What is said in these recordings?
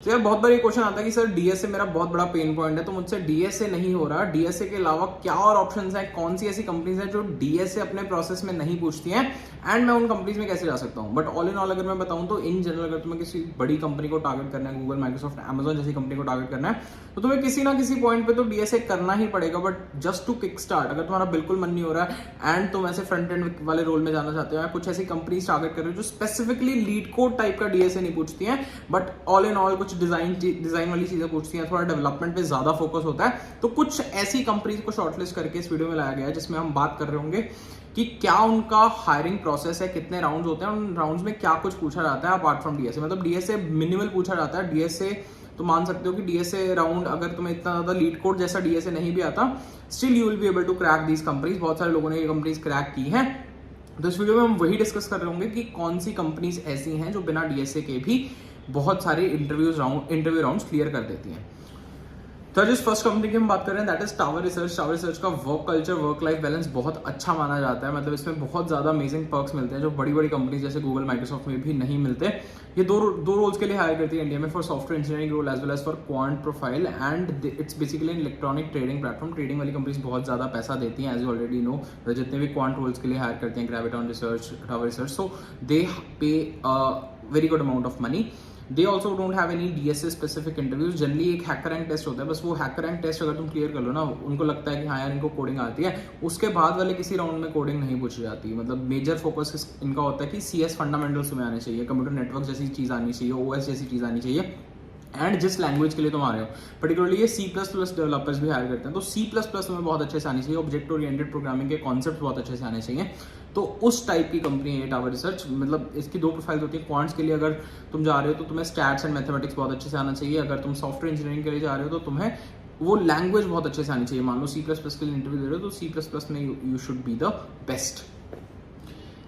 तो यार बहुत बार ये क्वेश्चन आता है कि सर डीएसए मेरा बहुत बड़ा पेन पॉइंट है, तो मुझसे डीएसए नहीं हो रहा। डीएसए के अलावा क्या और ऑप्शंस हैं, कौन सी ऐसी कंपनीज हैं जो डीएसए अपने प्रोसेस में नहीं पूछती हैं, एंड मैं उन कंपनीज में कैसे जा सकता हूं। बट ऑल इन ऑल अगर मैं बताऊं तो इन जनरल अगर तुम्हें किसी बड़ी कंपनी को टारगेट करना है, गूगल, माइक्रोसॉफ्ट, अमेजॉन जैसी कंपनी को टारगेट करना है, तो तुम्हें किसी ना किसी पॉइंट पे तो डीएसए करना ही पड़ेगा। But just to kick start, अगर तुम्हारा बिल्कुल मन नहीं हो रहा है एंड तुम ऐसे फ्रंट एंड वाले रोल में जाना चाहते हो, या कुछ ऐसी कंपनीज टारगेट कर रहे हो जो स्पेसिफिकली लीड कोड टाइप का डीएसए नहीं पूछती हैं, बट ऑल इन ऑल कुछ डिजाइन वाली चीजें पूछती हैं, थोड़ा डेवलपमेंट पे ज्यादा फोकस होता है, तो कुछ ऐसी कंपनीज को शॉर्टलिस्ट करके इस वीडियो में लाया गया है, जिसमें हम बात कर रहे होंगे कि क्या उनका हायरिंग प्रोसेस है, कितने राउंड्स होते हैं, उन राउंड्स में क्या कुछ पूछा जाता है अपार्ट फ्रॉम डीएसए। मतलब डीएसए मिनिमल पूछा जाता है। डीएसए तो मान सकते हो कि डीएसए राउंड अगर तुम्हें इतना ज्यादा लीड कोड जैसा डीएसए नहीं भी आता, still you will be able to crack these companies. बहुत सारे लोगों ने ये कंपनीज क्रैक की हैं। तो इस वीडियो में हम वही डिस्कस कर रहे होंगे कि कौन सी कंपनीज ऐसी हैं जो बिना डीएसए के भी बहुत सारे इंटरव्यू राउंड्स क्लियर कर देती हैं। तो जिस फर्स्ट कंपनी की हम बात कर रहे हैं that is Tower Research. Tower Research का work culture, work life balance बहुत अच्छा माना जाता है। मतलब इसमें बहुत ज्यादा अमेजिंग पर्क्स मिलते हैं जो बड़ी बड़ी कंपनी जैसे गूगल, माइक्रोसॉफ्ट में भी नहीं मिलते। ये दो रोल्स के लिए हायर करती है इंडिया में, for software engineering role as well as for quant profile, and it's basically in electronic trading platform. Trading वाली कंपनीज बहुत ज्यादा पैसा देती हैं, एज यू ऑलरेडी नो। जितने भी क्वांट रोल्स के लिए हायर करते हैं, ग्रेविटॉन रिसर्च, टावर रिसर्च, सो दे पे very good amount of money. They also don't have any DSA specific interviews. Generally एक हैकर रैंक टेस्ट होता है, बस वो हैकर रैंक टेस्ट अगर तुम क्लियर कर लो ना, उनको लगता है कि हाँ यार इनको कोडिंग आती है, उसके बाद वाले किसी राउंड में कोडिंग नहीं पूछी जाती। मतलब मेजर फोकस इनका होता है कि CS फंडामेंटल्स तुम्हें आने चाहिए, कंप्यूटर नेटवर्क जैसी चीज आनी चाहिए, OS जैसी चीज आनी चाहिए, एंड जिस लैंग्वेज के लिए तुम आ रहे हो। पर्टिकुलरली ये C++ डेवलपर्स भी हायर करते हैं, तो C++ तुम्हें बहुत अच्छे से आनी चाहिए, ऑब्जेक्ट ओरिएंटेड प्रोग्रामिंग के कॉन्सेप्ट बहुत अच्छे से आने चाहिए। तो उस टाइप की कंपनी है टावर रिसर्च। मतलब इसकी दो प्रोफाइल होती है। क्वांट्स के लिए अगर तुम जा रहे हो तो तुम्हें स्टैट्स एंड मैथमेटिक्स बहुत अच्छे से आना चाहिए। अगर तुम सॉफ्टवेयर इंजीनियरिंग के लिए जा रहे हो तो तुम्हें वो लैंग्वेज बहुत अच्छे से आनी चाहिए। मान लो C++ के लिए इंटरव्यू दे रहे हो तो C++ में you should be the best.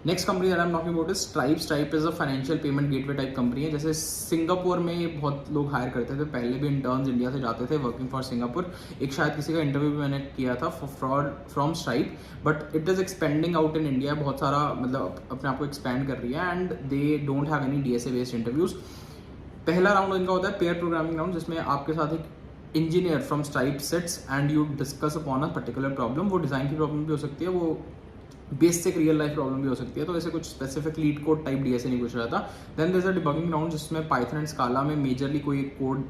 Next company that I am talking about is stripe. Stripe is a financial payment gateway type company है। जैसे सिंगापुर में ये बहुत लोग हायर करते थे, पहले भी इंटर्न्स इंडिया से जाते थे वर्किंग फॉर सिंगापुर। एक शायद किसी का इंटरव्यू भी मैंने किया था from stripe, but it is expanding out in India. बहुत सारा मतलब अपने आप को एक्सपैंड कर रही है, and they don't have any DSA based interviews. पहला राउंड इनका होता है पेयर प्रोग्रामिंग राउंड, जिसमें आपके साथ एक engineer from stripe sits and you discuss upon a particular problem. वो डिजाइन की प्रॉब्लम भी हो सकती है, वो बेसिक रियल लाइफ प्रॉब्लम भी हो सकती है, तो ऐसे कुछ specific LeetCode type DSA नहीं पूछ रहा था। Then there is a debugging round, जिसमें पाइथन एंड स्काला में मेजरली कोई कोड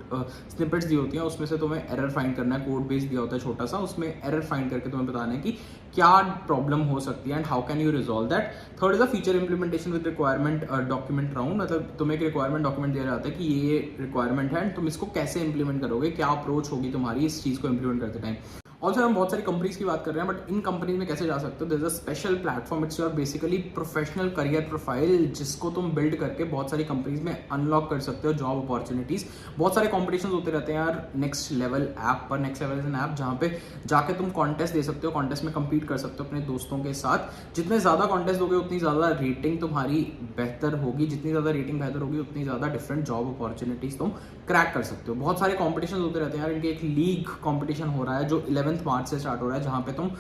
स्निपेट्स दी होती हैं, उसमें से तुम्हें एरर फाइंड करना है। कोड बेस दिया होता है छोटा सा, उसमें एरर फाइंड करके तुम्हें बताना है कि क्या प्रॉब्लम हो सकती है and how can you resolve that. Third is a feature implementation with requirement document round. मतलब तुम्हें एक रिक्वायरमेंट डॉक्यूमेंट दिया जाता है कि ये रिक्वायरमेंट है एंड तुम इसको कैसे इंप्लीमेंट करोगे, क्या अप्रोच होगी तुम्हारी इस चीज को इंप्लीमेंट करते टाइम। ऑल्सो हम बहुत सारी कंपनीज की बात कर रहे हैं, बट इन कंपनीज में कैसे जा सकते हो। There is a special platform, it's your basically professional career profile, जिसको तुम बिल्ड करके बहुत सारी कंपनीज में अनलॉक कर सकते हो जॉब अपॉर्चुनिटीज। बहुत सारे कॉम्पिटिशन होते रहते हैं यार नेक्स्ट लेवल ऐप पर। Next level is an app जहाँ पे जाके तुम कॉन्टेस्ट दे सकते हो, कॉन्टेस्ट में compete कर सकते हो अपने दोस्तों के साथ। जितने ज्यादा कॉन्टेस्ट दोगे उतनी ज्यादा रेटिंग तुम्हारी बेहतर होगी, जितनी ज्यादा रेटिंग बेहतर होगी उतनी ज्यादा डिफरेंट जॉब अपॉर्चुनिटीज तुम क्रैक कर सकते हो। बहुत सारे कॉम्पिटिशन होते रहते हैं यार। इनके एक लीग कॉम्पिटिशन हो रहा है जो 11 मार्च से स्टार्ट हो रहा है, जहां पे तुम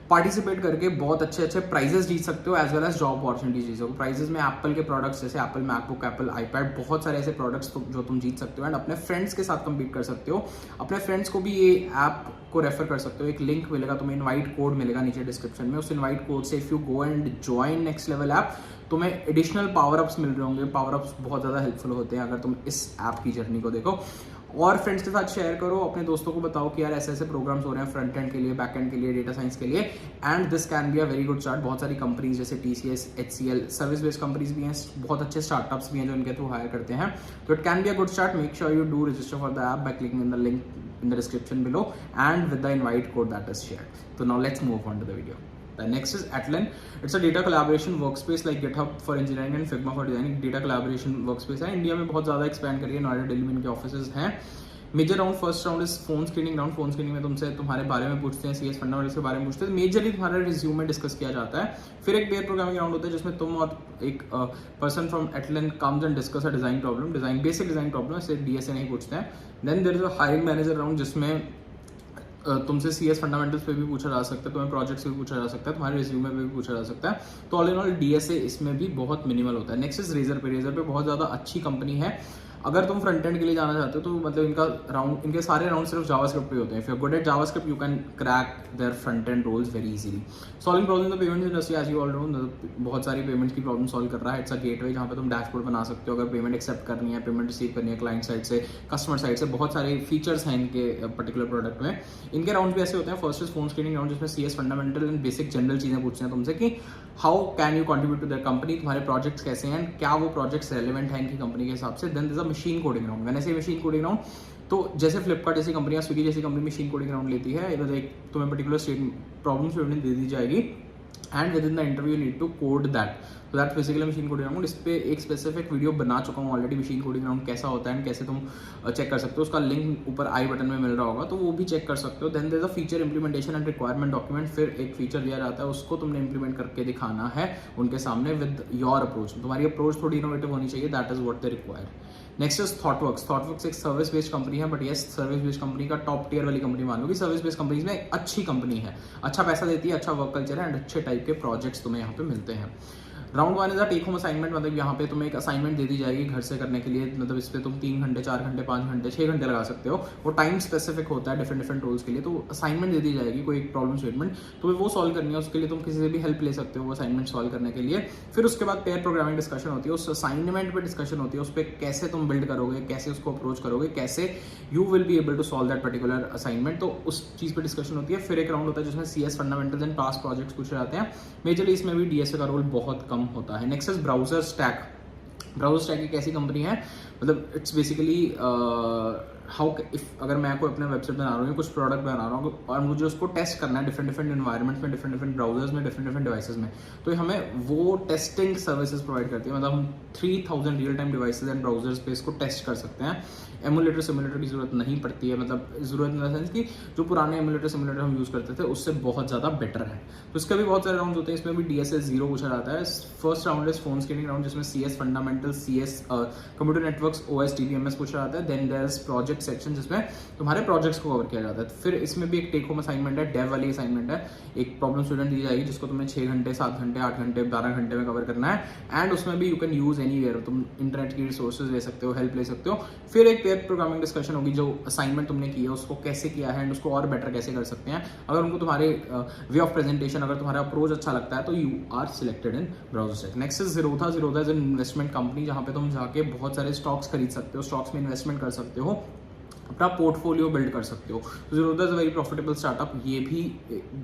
पार्टिसिपेट करके बहुत अच्छे अच्छे प्राइजेस जीत सकते हो, as well as job opportunities जीत सकते हो। प्राइजेस में एप्पल के प्रोडक्ट्स जैसे एप्पल मैकबुक, एप्पल आईपैड, बहुत सारे ऐसे प्रोडक्ट्स जो तुम जीत सकते हो, एंड अपने फ्रेंड्स के साथ compete कर सकते हो। अपने फ्रेंड्स को भी ये ऐप को रेफर कर सकते हो। एक लिंक मिलेगा तुम्हें, इनवाइट कोड मिलेगा नीचे डिस्क्रिप्शन में। उस इनवाइट कोड से if you go and join next level app, तुम्हें एडिशनल पावर अप्स मिल रहे होंगे। पावर अप्स बहुत ज़्यादा हेल्पफुल होते हैं अगर तुम इस ऐप की जर्नी को देखो। और फ्रेंड्स के साथ शेयर करो, अपने दोस्तों को बताओ कि यार ऐसे ऐसे प्रोग्राम्स हो रहे हैं फ्रंट एंड के लिए, बैक एंड के लिए, डेटा साइंस के लिए, and this can be a very good start. बहुत सारी कंपनीज जैसे TCS, HCL, service based companies भी हैं, बहुत अच्छे स्टार्टअप्स भी हैं जो इनके थ्रू हायर करते हैं। तो it can be a good start. Make sure you do register for the app by clicking in the link in the description below and with the invite code that is shared. So now let's move on to the video. The next is Atlan. It's a data collaboration workspace like GitHub for engineering and Figma for designing. Data collaboration workspace है, India में बहुत ज़्यादा expand कर रही है। नोएडा, दिल्ली में इनके offices हैं। Major round, first round is phone screening round. Phone screening में तुमसे तुम्हारे बारे में पूछते हैं, CS फंडामेंटल्स के बारे में पूछते हैं, मेजरली तुम्हारा रिज्यूमे डिस्कस किया जाता है। फिर एक पेयर प्रोग्रामिंग राउंड होता है जिसमें तुम और एक person from Atlan comes and discuss a design problem, design basic design problem, इसे डीएसए नहीं पूछते हैं। Then there is a hiring manager round, जिसमें तुमसे CS फंडामेंटल्स पे भी पूछा जा सकता है, तुम्हें प्रोजेक्ट्स पे भी पूछा जा सकता है, तुम्हारे रिज्यूमे पे भी पूछा जा सकता है। तो ऑल इन ऑल डीएसए इसमें भी बहुत मिनिमल होता है। नेक्स्ट इज रेजर पे। रेजर पे बहुत ज़्यादा अच्छी कंपनी है। अगर तुम फ्रंट एंड के लिए जाना चाहते हो तो मतलब इनके सारे राउंड सिर्फ जावास्क्रिप्ट पे होते हैं। If you are good at JavaScript you can crack their front end roles very easily. Solving problem in the payment industry as you all know, बहुत सारी पेमेंट्स की प्रॉब्लम सॉल्व कर रहा है। इट्स अ गेटवे जहाँ पे तुम dashboard बना सकते हो, अगर पेमेंट एक्सेप्ट करनी है, पेमेंट रिसीव करनी है क्लाइंट साइड से, कस्टमर साइड से, बहुत सारे फीचर्स हैं इनके पर्टिकुलर प्रोडक्ट में। इनके राउंड भी ऐसे होते हैं, first is phone screening round जिसमें CS fundamental and basic general चीजें पूछते हैं तुमसे कि how can you contribute to their company, तुम्हारे प्रोजेक्ट्स कैसे हैं, क्या वो प्रोजेक्ट्स रेलेवेंट हैं इनकी कंपनी के हिसाब से। Then this a machine coding round. मैंने से मशीन कोडिंग राउंड तो जैसे फ्लिपकार्ट जैसी कंपनियां, स्विगी जैसी कंपनी मशीन कोडिंग राउंड लेती है, इधर एक तुम्हें पर्टिकुलर प्रॉब्लम स्टेटमेंट दे दी जाएगी and within the interview need to code that. तो that basically machine coding round. इस पे एक स्पेसिफिक वीडियो बना चुका हूँ ऑलरेडी, मशीन कोडिंग राउंड कैसा होता है एंड कैसे तुम चेक कर सकते हो। उसका लिंक ऊपर आई बटन में मिल रहा होगा, तो वो भी चेक कर सकते हो। Then there is a feature implementation and requirement document. फिर एक फीचर दिया जाता है, उसको तुमने इंप्लीमेंट करके दिखाना है उनके सामने विद योर अप्रोच। तुम्हारी अप्रोच थोड़ी इनोवेटिव होनी चाहिए, that is what they require. Next is Thoughtworks. Thoughtworks एक सर्विस बेस्ड कंपनी है, but yes service based company का टॉप टियर वाली कंपनी मान लो कि सर्विस बेस्ड कंपनीज में अच्छी कंपनी है, अच्छा पैसा देती है, अच्छा वर्क कल्चर है एंड अच्छे टाइप के प्रोजेक्ट्स तुम्हें यहाँ पे मिलते हैं। Round 1 is a take home assignment, मतलब यहाँ पे तुम्हें एक असाइनमेंट दे दी जाएगी घर से करने के लिए। मतलब इस पे तुम 3 घंटे 4 घंटे 5 घंटे 6 घंटे लगा सकते हो, वो टाइम स्पेसिफिक होता है डिफरेंट रोल्स के लिए। तो असाइनमेंट दे दी जाएगी, कोई एक प्रॉब्लम स्टेटमेंट तुम्हें वो सॉल्व करनी है, उसके लिए तुम किसी से भी हेल्प ले सकते हो वो असाइनमेंट सॉल्व करने के लिए। फिर उसके बाद पेयर प्रोग्रामिंग डिस्कशन होती है, उस असाइनमेंट पे डिस्कशन होती है, उस पर कैसे तुम बिल्ड करोगे, कैसे उसको अप्रोच करोगे, कैसे you will be able to solve that particular assignment, तो उस चीज़ पर डिस्कशन होती है। फिर एक राउंड होता है जिसमें CS fundamentals and past projects पूछे जाते हैं। मेजरली इसमें भी DSA का रोल बहुत कम होता है। Next is browser stack. Browser stack एक ऐसी कंपनी है, मतलब इट्स बेसिकली अगर मैं कोई अपने वेबसाइट बना रहा हूँ, कुछ प्रोडक्ट बना रहा हूँ और मुझे उसको टेस्ट करना है डिफरेंट एनवायरनमेंट्स में, डिफरेंट ब्राउजर्स में, डिफरेंट डिवाइसेस में, तो हमें वो टेस्टिंग सर्विसेज प्रोवाइड करती है। मतलब हम 3000 real time devices and browsers पे इसको टेस्ट कर सकते हैं। एमुलेटर सिमुलेटर की जरूरत नहीं पड़ती है, मतलब जरूरत इन द सेंस कि जो पुराने एमुलेटर सिमुलेटर हम यूज करते थे उससे बहुत ज़्यादा बेटर है। तो इसके भी बहुत सारे राउंड होते हैं, इसमें भी DSA 0 पूछा जाता है। First round is phone screening round जिसमें CS fundamental, CS computer networks, OS DBMS पूछा जाता है। Then there is project section जिसमें तुम्हारे प्रोजेक्ट्स को कवर किया जाता है। फिर इसमें भी एक टेक होम असाइनमेंट है, डेव वाली असाइनमेंट है। एक प्रॉब्लम स्टूडेंट दी जाएगी जिसको तुम्हें 6 घंटे 7 घंटे 8 घंटे 12 घंटे में कवर करना है एंड उसमें भी यू कैन यूज एनीवेयर, तुम इंटरनेट की रिसोर्सेज ले सकते हो, हेल्प ले सकते हो। फिर एक पेयर प्रोग्रामिंग डिस्कशन होगी, जो असाइनमेंट तुमने किया है उसको कैसे किया है एंड उसको और बेटर कैसे कर सकते हैं। अगर उनको तुम्हारे वे ऑफ प्रेजेंटेशन, अगर तुम्हारा अप्रोच अच्छा लगता है तो you are selected in BrowserStack. Next is Zerodha। Zerodha is an investment company जहाँ पे तुम जाके बहुत सारे स्टॉक्स खरीद सकते हो, स्टॉक्स में इन्वेस्टमेंट कर सकते हो, अपना पोर्टफोलियो बिल्ड कर सकते हो। Zerodha is a very profitable startup. ये भी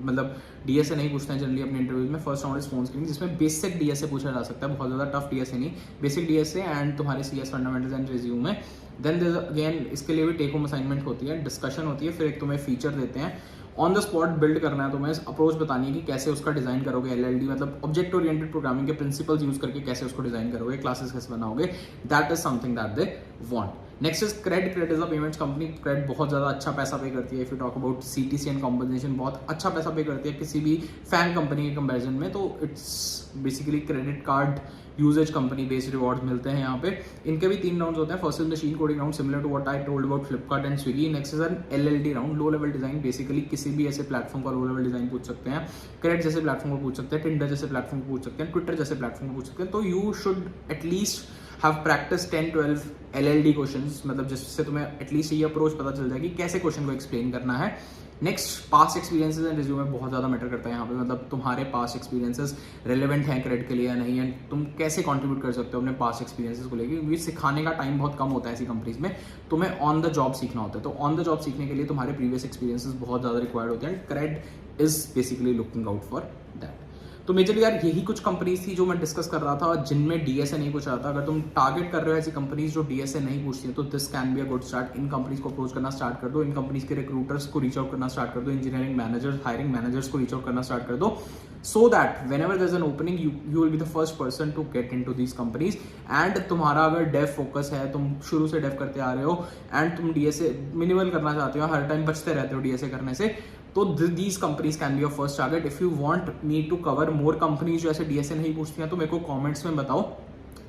मतलब DSA नहीं पूछते हैं जनरली अपने इंटरव्यूज में। First round is phone screening जिसमें बेसिक DSA पूछा जा सकता है, बहुत ज़्यादा टफ DSA नहीं, बेसिक DSA एंड तुम्हारे CS फंडामेंटल्स एंड रिज्यूम में। देन अगेन इसके लिए भी टेक होम असाइनमेंट होती है, डिस्कशन होती है, फिर एक तुम्हें फीचर देते हैं, ऑन द स्पॉट बिल्ड करना है तुम्हें, अप्रोच बतानी है कि कैसे उसका डिजाइन करोगे, LLD मतलब ऑब्जेक्ट ओरिएंटेड प्रोग्रामिंग के प्रिंसिपल्स यूज करके कैसे उसको डिजाइन करोगे, क्लासेस कैसे बनाओगे, that is something that they want. Next is CRED. CRED is a payments company. CRED बहुत ज़्यादा अच्छा पैसा पे करती है। If you talk about CTC and compensation, बहुत अच्छा पैसा पे करती है किसी भी फैन कंपनी के कंपैरिजन में। तो it's basically credit card usage company based rewards मिलते हैं यहाँ पे। इनके भी 3 राउंड्स होते हैं। First is machine coding round similar to what I told about Flipkart and Swiggy. Next is an LLD round, low level design, basically किसी भी ऐसे प्लेटफॉर्म का लो लेवल डिजाइन पूछ सकते हैं। क्रेड जैसे प्लेटफॉर्म को पूछ सकते हैं, टिंडर जैसे प्लेटफॉर्म को पूछ सकते हैं, ट्विटर जैसे प्लेटफॉर्म को पूछ सकते हैं। तो you should at least have practice 10-12 LLD questions, मतलब जिससे तुम्हें एटलीस्ट ये अप्रोच पता चल जाए कि कैसे क्वेश्चन को एक्सप्लेन करना है। Next past experiences and resume बहुत ज़्यादा मैटर करता है यहाँ पे, मतलब तुम्हारे पास्ट एक्सपीरियंसेस रेलेवेंट हैं क्रेड के लिए या नहीं, एंड तुम कैसे कंट्रीब्यूट कर सकते हो अपने पास्ट एक्सपीरियंसेस को लेकर, क्योंकि सिखाने का टाइम बहुत कम होता है ऐसी कंपनीज में, तुम्हें ऑन द जॉब सीखना होता है। तो ऑन द जॉब सीखने के लिए तुम्हारे प्रीवियस एक्सपीरियंसेस बहुत ज़्यादा रिक्वायर्ड होते हैं and CRED is basically looking out for that. तो मेजरली यार यही कुछ कंपनीज थी जो मैं डिस्कस कर रहा था जिनमें DSA नहीं पूछा था। अगर तुम टारगेट कर रहे हो ऐसी कंपनीज जो DSA नहीं पूछती है तो this can be a good start. In companies को अप्रोच करना स्टार्ट कर दो, इन कंपनीज के रिक्रूटर्स को रीच आउट करना स्टार्ट कर दो, इंजीनियरिंग मैनेजर्स, हायरिंग मैनेजर्स को रीच आउट करना स्टार्ट कर दो, so that whenever there's an opening you will be the first person to get into these companies। and तुम्हारा अगर डेव फोकस है, तुम शुरू से डेव करते आ रहे हो एंड तुम DSA मिनिमल करना चाहते हो, हर टाइम बचते रहते हो DSA करने से, तो these companies can be your first target। if you want me to cover more companies जो ऐसे DSA नहीं पूछती हैं तो मेरे को कमेंट्स में बताओ,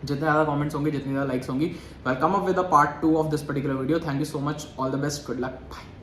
जितने ज़्यादा कमेंट्स होंगे जितनी ज़्यादा लाइक्स होंगी, well come up with a part 2 of this particular video. Thank you so much, all the best, good luck, bye.